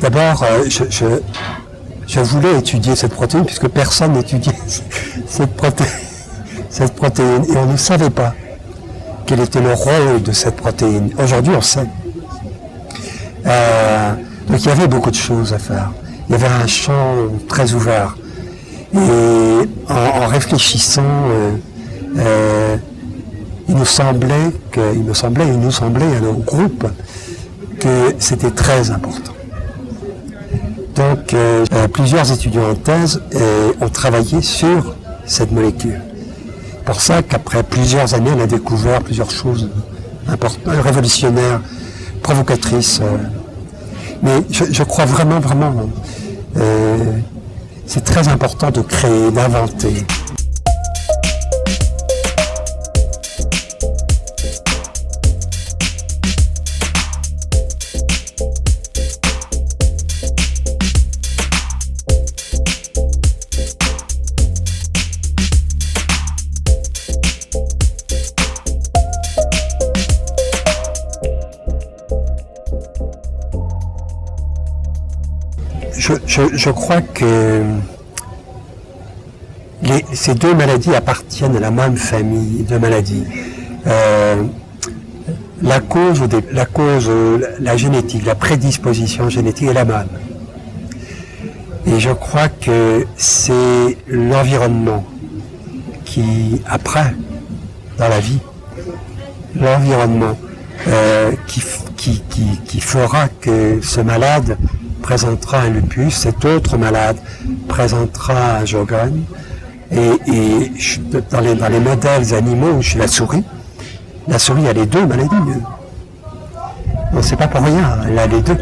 D'abord, je voulais étudier cette protéine puisque personne n'étudiait cette protéine et on ne savait pas quel était le rôle de cette protéine. Aujourd'hui, on sait. Donc il y avait beaucoup de choses à faire. Il y avait un champ très ouvert. Et en réfléchissant, il nous semblait à nos groupes que c'était très important. Donc plusieurs étudiants en thèse ont travaillé sur cette molécule. Pour ça qu'après plusieurs années, on a découvert plusieurs choses importantes, révolutionnaires, provocatrices. Mais je crois vraiment, c'est très important de créer, d'inventer. Je crois que ces deux maladies appartiennent à la même famille de maladies. La génétique, la prédisposition génétique est la même. Et je crois que c'est l'environnement qui, après, dans la vie, l'environnement qui fera que ce malade présentera un lupus, cet autre malade présentera un Sjogren, et dans les modèles animaux, chez la souris a les deux maladies. Non, c'est pas pour rien, elle a les deux.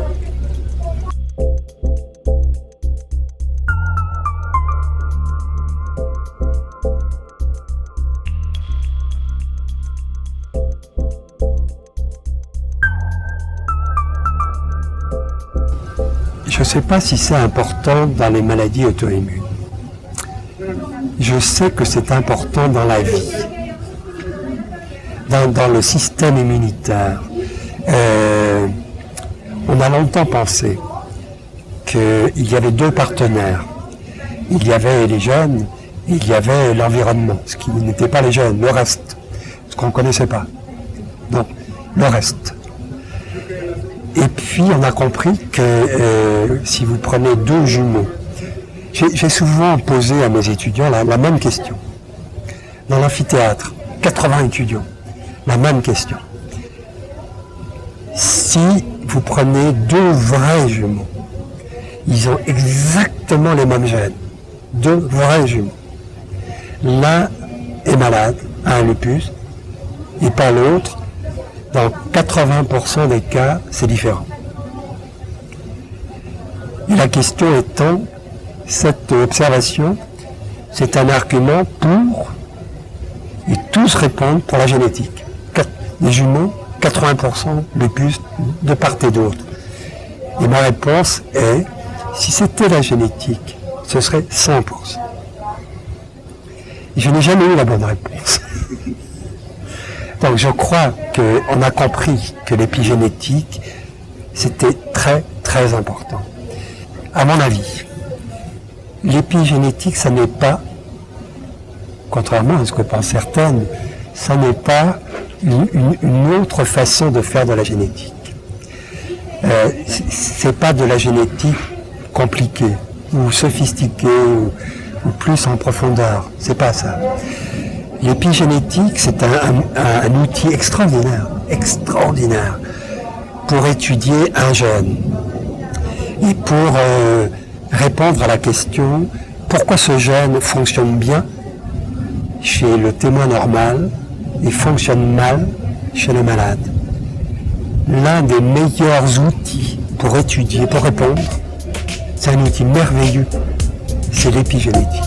Je ne sais pas si c'est important dans les maladies auto-immunes. Je sais que c'est important dans la vie, dans le système immunitaire. On a longtemps pensé qu'il y avait deux partenaires. Il y avait les jeunes, et il y avait l'environnement, ce qui n'était pas les jeunes, le reste, ce qu'on ne connaissait pas. Donc, le reste. Et puis, on a compris que si vous prenez deux jumeaux, j'ai souvent posé à mes étudiants la même question. Dans l'amphithéâtre, 80 étudiants, la même question. Si vous prenez deux vrais jumeaux, ils ont exactement les mêmes gènes, deux vrais jumeaux. L'un est malade, a un lupus, et pas l'autre. Dans 80% des cas, c'est différent. Et la question étant, cette observation, c'est un argument pour, et tous répondent pour la génétique. Les jumeaux, 80% lupus de part et d'autre. Et ma réponse est, si c'était la génétique, ce serait 100%. Et je n'ai jamais eu la bonne réponse. Donc je crois qu'on a compris que l'épigénétique, c'était très très important. À mon avis, l'épigénétique, ça n'est pas, contrairement à ce que pensent certaines, ça n'est pas une autre façon de faire de la génétique. C'est pas de la génétique compliquée ou sophistiquée ou plus en profondeur. C'est pas ça. L'épigénétique, c'est un outil extraordinaire pour étudier un gène et pour répondre à la question pourquoi ce gène fonctionne bien chez le témoin normal et fonctionne mal chez le malade. L'un des meilleurs outils pour étudier, pour répondre, c'est un outil merveilleux, c'est l'épigénétique.